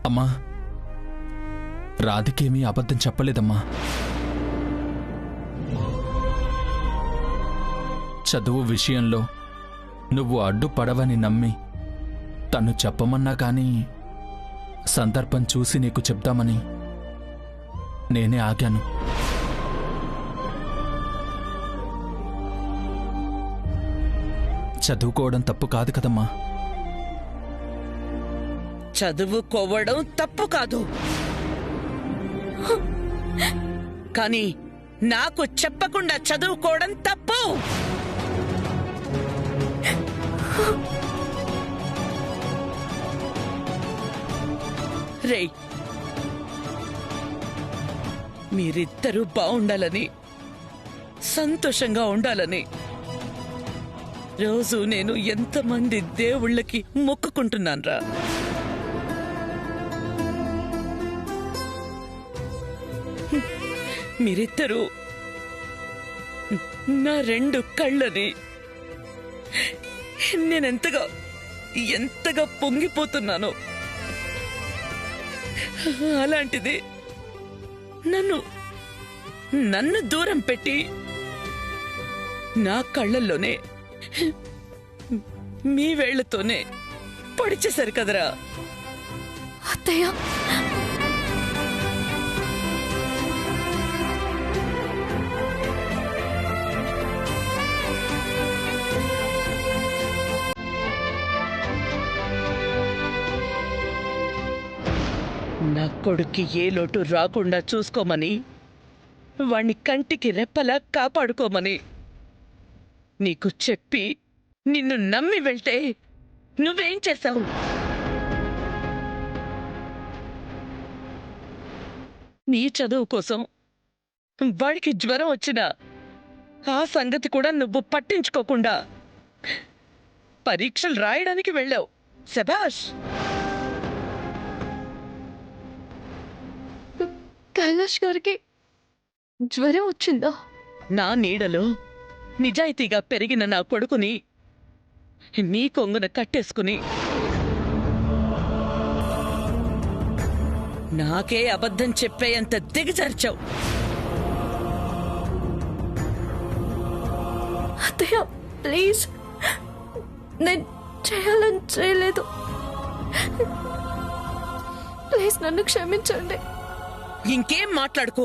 అమ్మా, రాధికేమీ అబద్ధం చెప్పలేదమ్మా. చదువు విషయంలో నువ్వు అడ్డుపడవని నమ్మి తను చెప్పమన్నా కానీ సందర్భం చూసి నీకు చెప్దామని నేనే ఆగాను. చదువుకోవడం తప్పు కాదు కదమ్మా. చదువుకోవడం తప్పు కాదు, కానీ నాకు చెప్పకుండా చదువుకోవడం తప్పు. రేయ్, మీరిద్దరూ బావుండాలని, సంతోషంగా ఉండాలని రోజు నేను ఎంతమంది దేవుళ్ళకి మొక్కుకుంటున్నాన్రా. మీరిద్దరూ నా రెండు కళ్ళని. ఎంతగా పొంగిపోతున్నానో. అలాంటిది నన్ను దూరం పెట్టి నా కళ్ళల్లోనే మీ వేళ్లతోనే పొడిచేశారు కదరా. అత్తయ్య, నా కొడుక్కి ఏ లోటు రాకుండా చూసుకోమని, వాణ్ణి కంటికి రెప్పలా కాపాడుకోమని నీకు చెప్పి నిన్ను నమ్మి వెళ్తే నువ్వేం చేశావు? నీ చదువు కోసం వాడికి జ్వరం వచ్చినా ఆ సంగతి కూడా నువ్వు పట్టించుకోకుండా పరీక్షలు రాయడానికి వెళ్ళావు. శభాష్. కైలాష్ గారికి జ్వరం వచ్చిందా? నా నీడలో నిజాయితీగా పెరిగిన నా కొడుకుని నీ కొంగున కట్టేసుకుని నాకే అబద్ధం చెప్పేంత దిగజార్చావు. అత్తయ్య, ప్లీజ్, నేను చేయాలని చేయలేదు. ప్లీజ్ నన్ను క్షమించండి. ఇంకేం మాట్లాడుకో.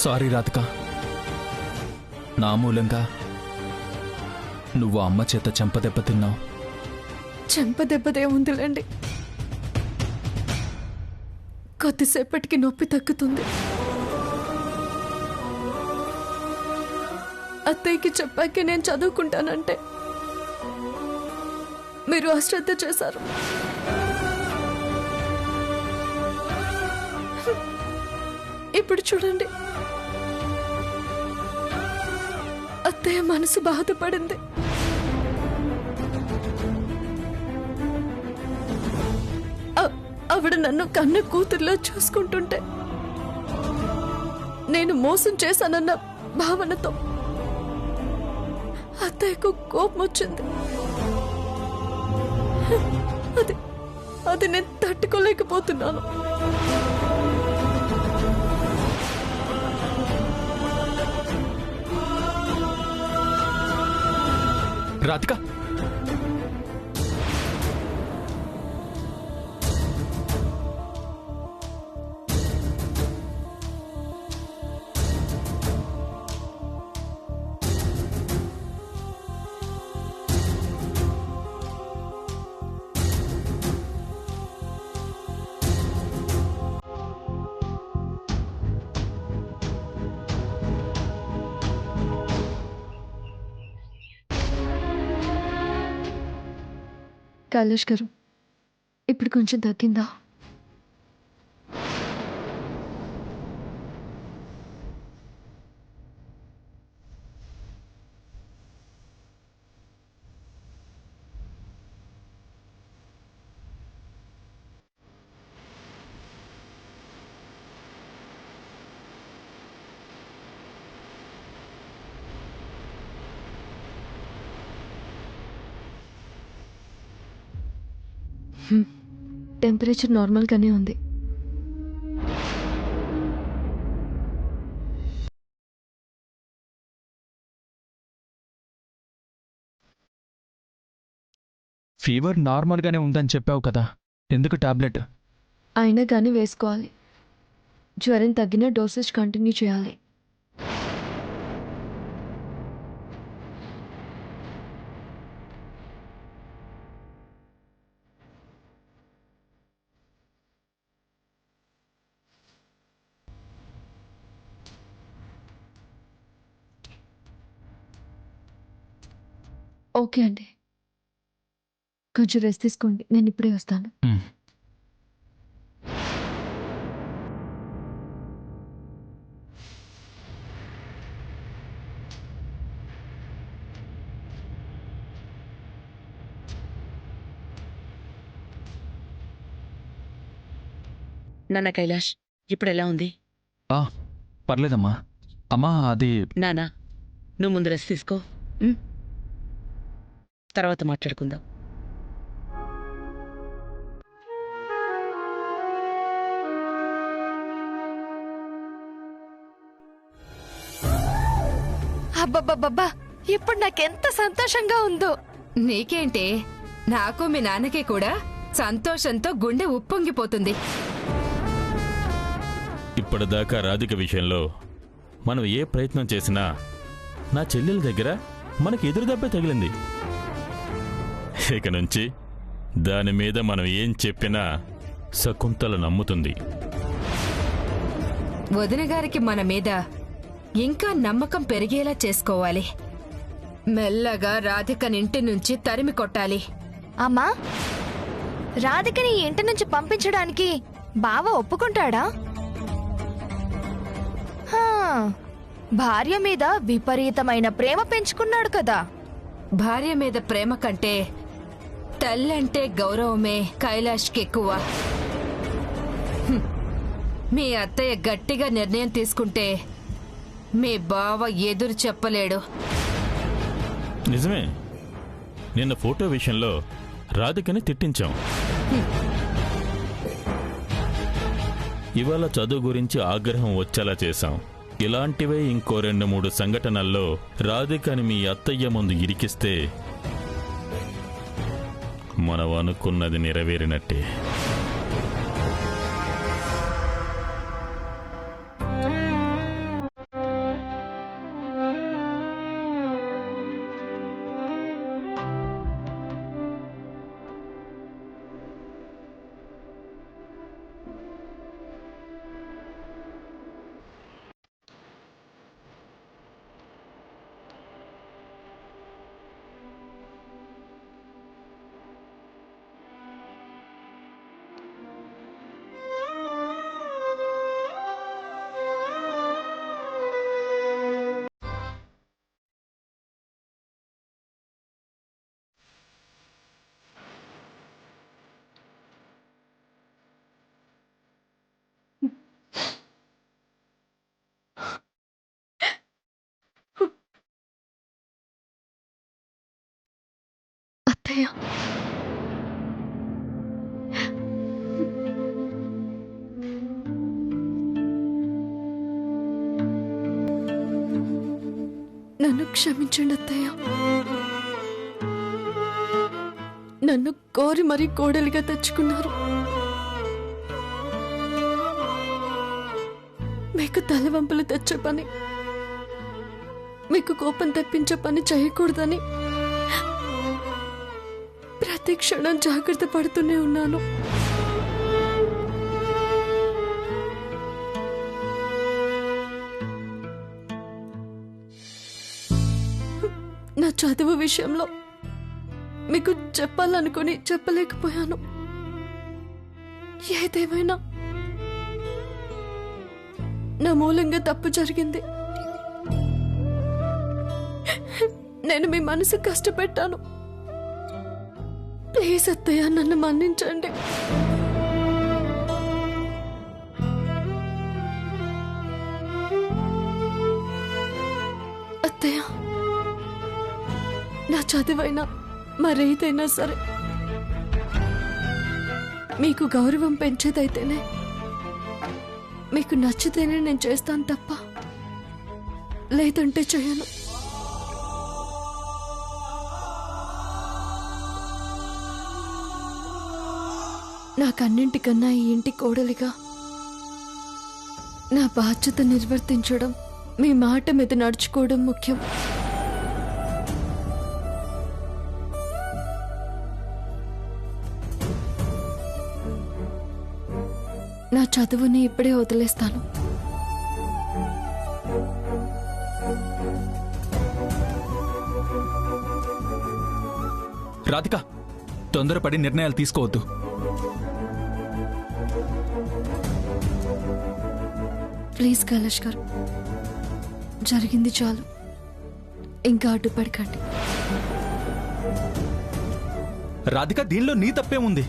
సారీ రాధిక, నా మూలంగా నువ్వు అమ్మ చేత చెంపదెబ్బ తిన్నావు. చెంపదెబ్బదే ఉందిలేండి, కొద్దిసేపటికి నొప్పి తగ్గుతుంది. అత్తయ్యకి చెప్పాకే నేను చదువుకుంటానంటే మీరు అశ్రద్ధ చేశారు. ఇప్పుడు చూడండి, అత్తయ్య మనసు బాధపడింది. ఆవిడ నన్ను కన్న కూతుర్లో చూసుకుంటుంటే నేను మోసం చేశానన్న భావనతో అత్తయ్యకు కోపం వచ్చింది. అది నేను తట్టుకోలేకపోతున్నాను. రాధిక, కైలాష్ గారు, ఇప్పుడు కొంచెం తగ్గిందా? టెంపరేచర్ నార్మల్గానే ఉంది. ఫీవర్ నార్మల్గానే ఉందని చెప్పావు కదా, ఎందుకు టాబ్లెట్? అయినా కానీ వేసుకోవాలి. జ్వరం తగ్గిన డోసేజ్ కంటిన్యూ చేయాలి. ఓకే అండి, కొంచెం రెస్ట్ తీసుకోండి, నేను ఇప్పుడే వస్తాను. నాన్న కైలాష్, ఇప్పుడు ఎలా ఉంది? పర్లేదమ్మా. అమ్మా అది నానా, నువ్వు ముందు రెస్ట్ తీసుకో, ఉం? తర్వాత మాట్లాడుకుందాం. అబ్బబ్బబ్బబ్బా, ఇప్పుడు నాకెంత సంతోషంగా ఉందో. నీకేంటే, నాకు మీ నాన్నకి కూడా సంతోషంతో గుండె ఉప్పొంగిపోతుంది. ఇప్పటిదాకా రాధిక విషయంలో మనం ఏ ప్రయత్నం చేసినా నా చెల్లెల దగ్గర మనకి ఎదురు దెబ్బ తగిలింది. ఇక నుంచి దాని మీద మనం ఏం చెప్పినా శకుంతల నమ్ముతుంది. వదిన గారికి మన మీద ఇంకా నమ్మకం పెరిగేలా చేసుకోవాలి. మెల్లగా రాధికని ఇంటి నుంచి తరిమి కొట్టాలి. అమ్మా, రాధికని ఇంటి నుంచి పంపించడానికి బావ ఒప్పుకుంటాడా? హా, భార్య మీద విపరీతమైన ప్రేమ పెంచుకున్నాడు కదా. భార్య మీద ప్రేమ కంటే తల్లంటే గౌరవమే కైలాష్కి ఎక్కువ. హ్మ్. మీ అత్తయ్య గట్టిగా నిర్ణయం తీసుకుంటే మీ బావ ఎదురు చెప్పలేడు. నిజమే, నిన్న ఫోటో విషయంలో రాధికని తిట్టించాం. ఇవాళ చదువు గురించి ఆగ్రహం వచ్చేలా చేశాం. ఇలాంటివే ఇంకో 2-3 సంఘటనల్లో రాధికని మీ అత్తయ్య ముందు ఇరికిస్తే మనం అనుకున్నది నెరవేరినట్టే. అత్తయ్య, నన్ను క్షమించండి అత్తయ్య. నన్ను కోరి మరీ కోడలిగా తెచ్చుకున్నారు. మీకు తలవంపులు తెచ్చే పని, మీకు కోపం తెప్పించే పని చేయకూడదని ప్రతి క్షణం జాగ్రత్త పడుతూనే ఉన్నాను. నా చదువు విషయంలో మీకు చెప్పాలనుకుని చెప్పలేకపోయాను. ఏదేమైనా నా మూలంగా తప్పు జరిగింది. నేను మీ మనసు కష్టపెట్టాను. ప్లీజ్ అత్తయ్య, నన్ను మన్నించండి. అత్తయ్య, నా చదువైనా మరేదైనా సరే మీకు గౌరవం పెంచేదైతేనే, మీకు నచ్చితేనే నేను చేస్తాను తప్ప లేదంటే చేయను. నాకన్నింటికన్నా ఈ ఇంటి కోడలిగా నా బాధ్యత నిర్వర్తించడం, మీ మాట మీద నడుచుకోవడం ముఖ్యం. నా చదువుని ఇప్పుడే వదిలేస్తాను. రాధిక, తొందరపడి నిర్ణయాలు తీసుకోవద్దు. ప్లీజ్ కైలాష్ గారు, జరిగింది చాలు, ఇంకా అడ్డుపడకండి. రాధిక, దీనిలో నీ తప్పే ఉంది.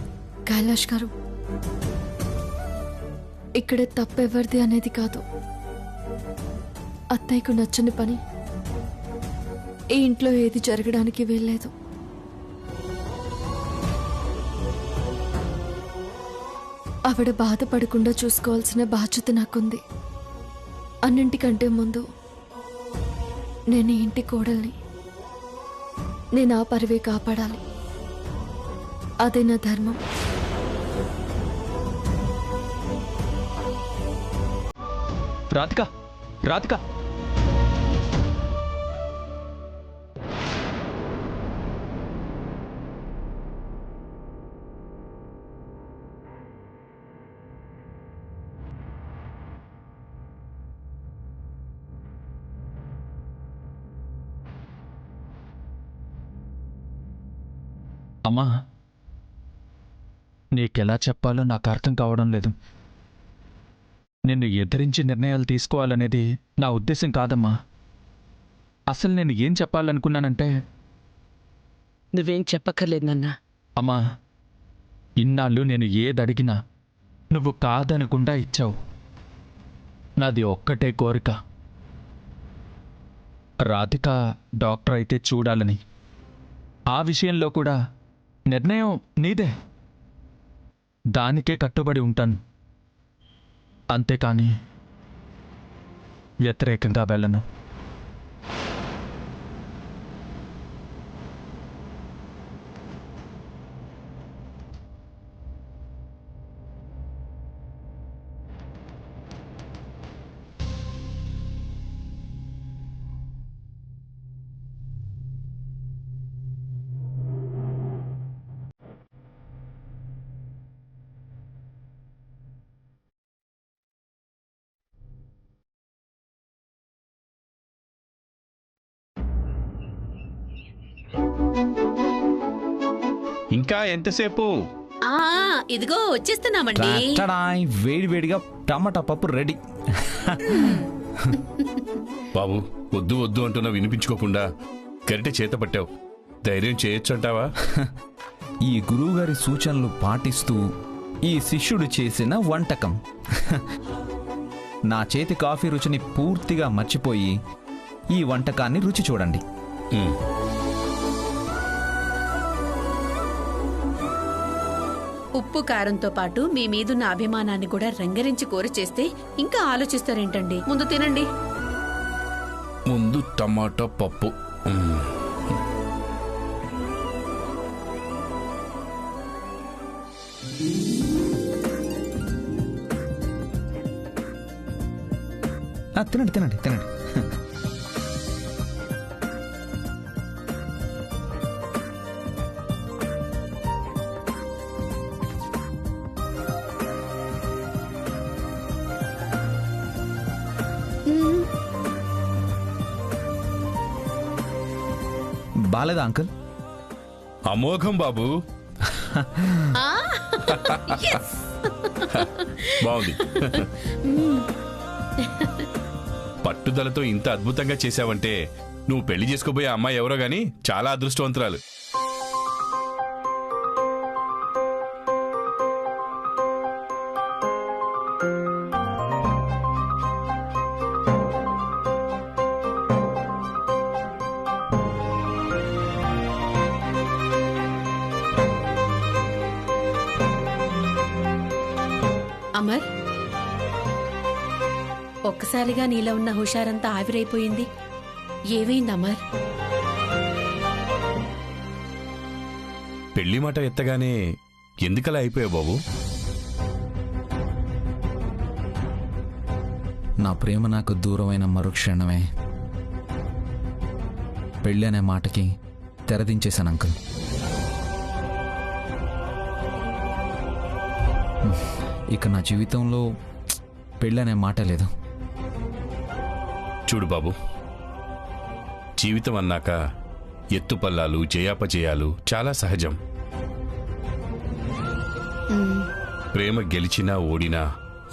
కైలాష్ గారు, ఇక్కడ తప్పెవరిది అనేది కాదు. అత్తయ్యకు నచ్చని పని ఈ ఇంట్లో ఏది జరగడానికి వీల్లేదు. ఆవిడ బాధపడకుండా చూసుకోవాల్సిన బాధ్యత నాకుంది. అన్నింటికంటే ముందు నేను ఈ ఇంటి కోడల్ని. నేను ఆ పరివే కాపాడాలి. అదే నా ధర్మం. రాధిక, రాధిక, అమ్మా, నీకెలా చెప్పాలో నాకు అర్థం కావడం లేదు. నిన్ను ఎదిరించి నిర్ణయాలు తీసుకోవాలనేది నా ఉద్దేశం కాదమ్మా. అసలు నేను ఏం చెప్పాలనుకున్నానంటే, నువ్వేం చెప్పక్కర్లేదు నాన్న. అమ్మా, ఇన్నాళ్ళు నేను ఏదడిగినా నువ్వు కాదనకుండా ఇచ్చావు. నాది ఒక్కటే కోరిక, రాధిక డాక్టర్ అయితే చూడాలని. ఆ విషయంలో కూడా నిర్ణయం నీదే. దానికే కట్టుబడి ఉంటాను, అంతేకాని వ్యతిరేకంగా వెళ్ళను. ఇంకా ఎంతసేపు? ఇదిగో వచ్చేస్తున్నామండి. వేడి వేడిగా టమాటా పప్పు రెడీ. బాబు, వద్దు వద్దు అంటున్నా వినిపించుకోకుండా గరిటె చేత పట్టావు. ధైర్యం చేయొచ్చంటావా? ఈ గురువుగారి సూచనలు పాటిస్తూ ఈ శిష్యుడు చేసిన వంటకం. నా చేతి కాఫీ రుచిని పూర్తిగా మర్చిపోయి ఈ వంటకాన్ని రుచి చూడండి. ఉప్పు కారంతో పాటు మీ మీదున్న అభిమానాన్ని కూడా రంగరించి కోరి చేస్తే ఇంకా ఆలోచిస్తారేంటండి? ముందు తినండి. ముందు టమాటా పప్పు. తినండి తినండి తినండి. బాలేదా అంకుల్? అమోఘం బాబు. బాగుంది. పట్టుదలతో ఇంత అద్భుతంగా చేశావంటే నువ్వు పెళ్లి చేసుకోబోయే అమ్మాయి ఎవరో గాని చాలా అదృష్టవంతురాలు. అమర్, ఒక్కసారిగా నీలో ఉన్న హుషారంతా ఆవిరైపోయింది. ఏవైంది అమర్? పెళ్లి మాట ఎత్తగానే ఎందుకలా అయిపోయావు బాబు? నా ప్రేమ నాకు దూరమైన మరుక్షణమే పెళ్ళి అనే మాటకి తెరదించేశాను అంకుల్. ఇక నా జీవితంలో పెళ్ళి అనే మాట లేదు. చూడు బాబు, జీవితం అన్నాక ఎత్తుపల్లాలు జయాపజయాలు చాలా సహజం. ప్రేమ గెలిచినా ఓడినా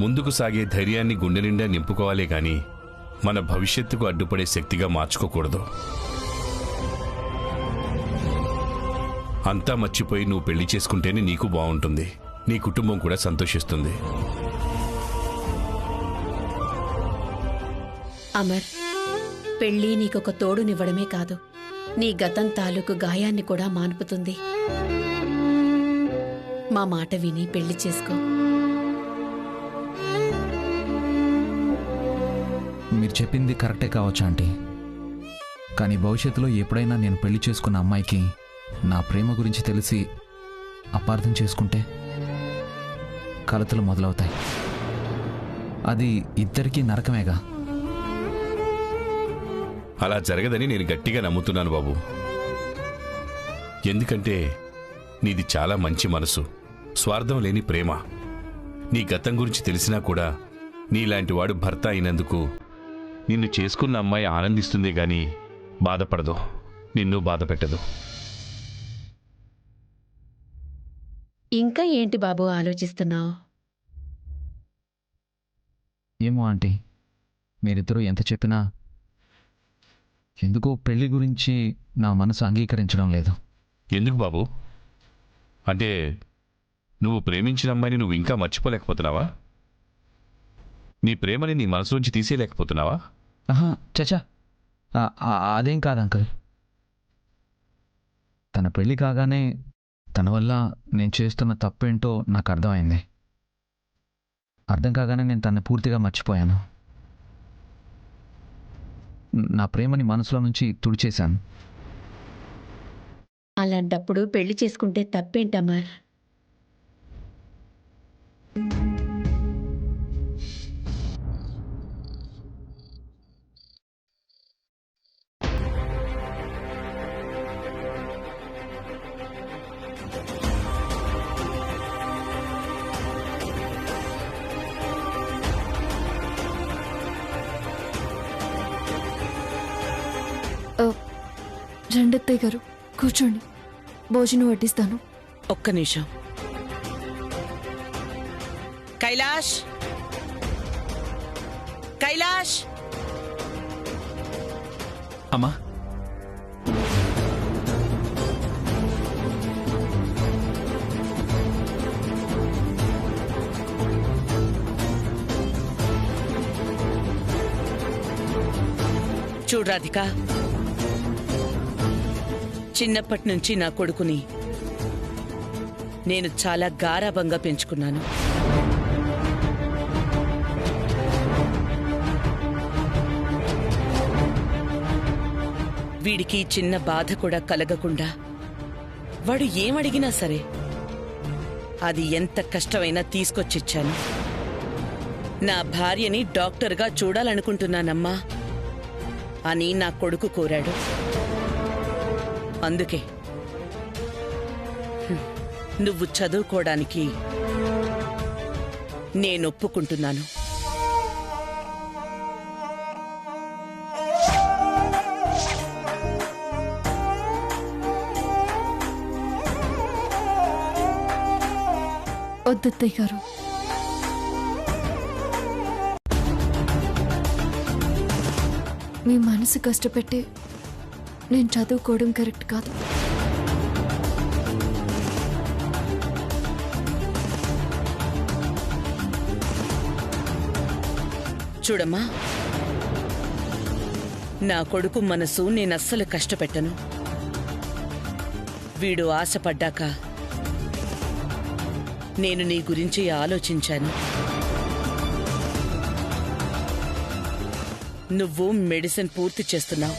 ముందుకు సాగే ధైర్యాన్ని గుండె నిండా నింపుకోవాలే గాని మన భవిష్యత్తుకు అడ్డుపడే శక్తిగా మార్చుకోకూడదు. అంతా మర్చిపోయి నువ్వు పెళ్లి చేసుకుంటేనే నీకు బాగుంటుంది, నీ కుటుంబం కూడా సంతోషిస్తుంది. అమర్, పెళ్ళి నీకొక తోడునివ్వడమే కాదు, నీ గతం తాలూకు గాయాన్ని కూడా మాన్పుతుంది. మా మాట విని పెళ్లి చేసుకో. మీరు చెప్పింది కరెక్టే కావచ్చు ఆంటీ, కానీ భవిష్యత్తులో ఎప్పుడైనా నేను పెళ్లి చేసుకున్న అమ్మాయికి నా ప్రేమ గురించి తెలిసి అపార్థం చేసుకుంటే కలతలు మొదలవుతాయి. అది ఇద్దరికీ నరకమేగా. అలా జరగదని నేను గట్టిగా నమ్ముతున్నాను బాబు. ఎందుకంటే నీది చాలా మంచి మనసు, స్వార్థం లేని ప్రేమ. నీ గతం గురించి తెలిసినా కూడా నీలాంటి వాడు భర్త అయినందుకు నిన్ను చేసుకున్న అమ్మాయి ఆనందిస్తుంది గాని బాధపడదు, నిన్ను బాధ పెట్టదు. ఇంకా ఏంటి బాబు ఆలోచిస్తున్నావు? ఏమో ఆంటీ, మీరిద్దరూ ఎంత చెప్పినా ఎందుకో పెళ్లి గురించి నా మనసు అంగీకరించడం లేదు. ఎందుకు బాబు? అంటే నువ్వు ప్రేమించిన అమ్మాయిని నువ్వు ఇంకా మర్చిపోలేకపోతున్నావా? నీ ప్రేమని నీ మనసులోంచి తీసేయలేకపోతున్నావా? ఆహా, చచా, అదేం కాదు అంకుల్. తన పెళ్లి కాగానే తన వల్ల నేను చేస్తున్న తప్పేంటో నాకు అర్థమైంది. అర్థం కాగానే నేను తనని పూర్తిగా మర్చిపోయాను. నా ప్రేమని మనసులో నుంచి తుడిచేశాను. అలాంటప్పుడు పెళ్లి చేసుకుంటే తప్పేంటమర్? రెండత్తయ్య గారు కూర్చోండి, భోజనం వడ్డిస్తాను. ఒక్క నిమిషం. కైలాష్, కైలాష్! అమ్మా, చూడు రాధిక, చిన్నప్పటి నుంచి నా కొడుకుని నేను చాలా గారాబంగా పెంచుకున్నాను. వీడికి చిన్న బాధ కూడా కలగకుండా వాడు ఏమడిగినా సరే అది ఎంత కష్టమైనా తీసుకొచ్చిచ్చాను. నా భార్యని డాక్టర్గా చూడాలనుకుంటున్నానమ్మా అని నా కొడుకు కోరాడు. అందుకే నువ్వు చదువుకోవడానికి నేనొప్పుకుంటున్నాను. వద్దత్తయ్య గారు, మీ మనసు కష్టపెట్టి నేను చదువుకోవడం కరెక్ట్ కాదు. చూడమ్మా, నా కొడుకు మనసు నేనస్సలు కష్టపెట్టను. వీడు ఆశపడ్డాక నేను నీ గురించి ఆలోచించాను. నువ్వు మెడిసిన్ పూర్తి చేస్తున్నావు.